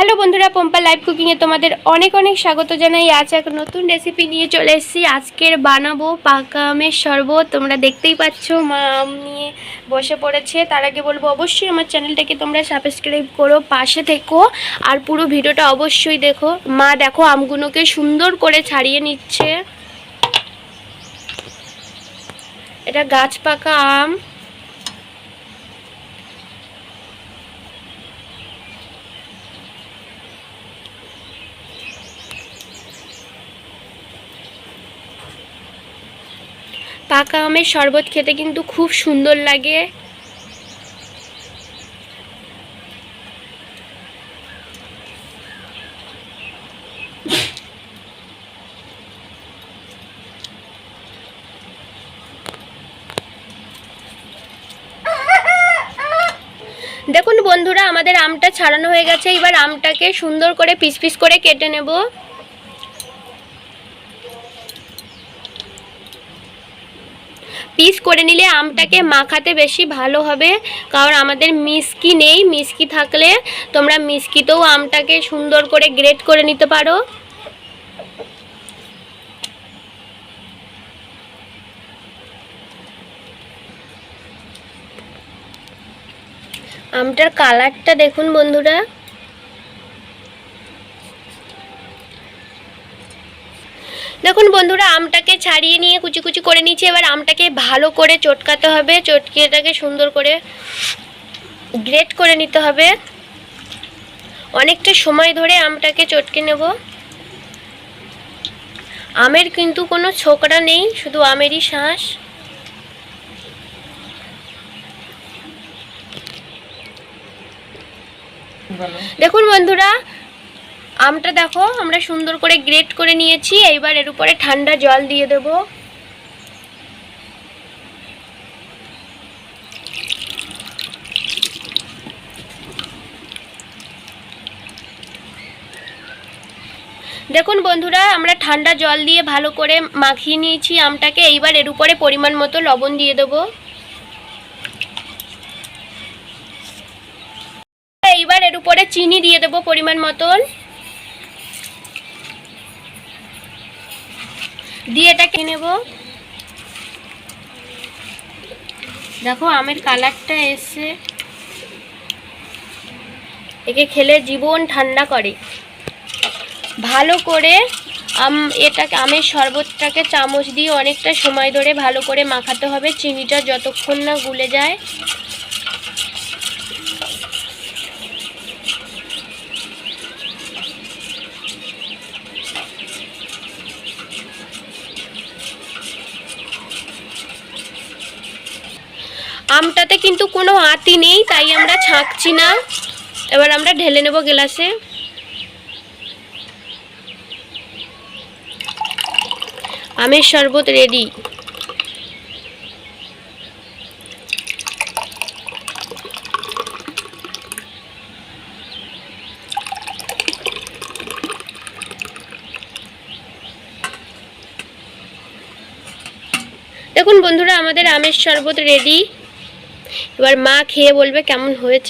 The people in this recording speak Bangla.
হ্যালো বন্ধুরা, পম্পা লাইভ কুকিংয়ে তোমাদের অনেক অনেক স্বাগত জানাই। আজ এক নতুন রেসিপি নিয়ে চলে এসেছি। আজকের বানাবো পাকা আমের শরবত। তোমরা দেখতেই পাচ্ছ মা আম নিয়ে বসে পড়েছে। তার আগে বলবো অবশ্যই আমার চ্যানেলটাকে তোমরা সাবস্ক্রাইব করো, পাশে থেকো আর পুরো ভিডিওটা অবশ্যই দেখো। মা দেখো আমগুলোকে সুন্দর করে ছাড়িয়ে নিচ্ছে। এটা গাছ পাকা আম। পাকা আমের শরবত খেতে কিন্তু খুব সুন্দর লাগে। দেখুন বন্ধুরা, আমাদের আমটা ছাড়ানো হয়ে গেছে। এবার আমটাকে সুন্দর করে পিস পিস করে কেটে নেব। পিস করে নিলে আমটাকে মাখাতে বেশি ভালো হবে, কারণ আমাদের মিষ্টি নেই। মিষ্টি থাকলে তোমরা মিষ্টিতেও আমটাকে সুন্দর করে গ্রেট করে নিতে পারো। আমটার কালারটা দেখুন বন্ধুরা। দেখুন বন্ধুরা, আমটাকে ছাড়িয়ে নিয়ে কুচি কুচি করে নিচ্ছি। এবার আমটাকে ভালো করে চটকাতে হবে। চটকিয়েটাকে সুন্দর করে গ্রেট করে নিতে হবে। অনেকটা সময় ধরে আমটাকে চটকে নেব। আমের কিন্তু কোনো ছোকরা নেই, শুধু আমেরই শাঁস। দেখুন বন্ধুরা, আমটা দেখো আমরা সুন্দর করে গ্রেট করে নিয়েছি। এইবার এর উপরে ঠান্ডা জল দিয়ে দেব। দেখুন বন্ধুরা, আমরা ঠান্ডা জল দিয়ে ভালো করে মাখিয়ে নিয়েছি আমটাকে। এইবার এর উপরে পরিমাণ মতো লবণ দিয়ে দেব। এইবার এর উপরে চিনি দিয়ে দেব পরিমাণ মতন। দিয়ে এটাকে নেব। দেখো আমের কালারটা এসে, একে খেলে জীবন ঠান্ডা করে। ভালো করে এটাকে আমের শরবতটাকে চামচ দিয়ে অনেকটা সময় ধরে ভালো করে মাখাতে হবে, চিনিটা যতক্ষণ না গুলে যায়। আমটাতে কিন্তু কোনো আঁতি নেই, তাই আমরা ছাঁকছি না। এবার আমরা ঢেলে নেব গ্লাসে। আমের শরবত রেডি। দেখুন বন্ধুরা, আমাদের আমের শরবত রেডি। এবার মা খেয়ে বলবে কেমন হয়েছে।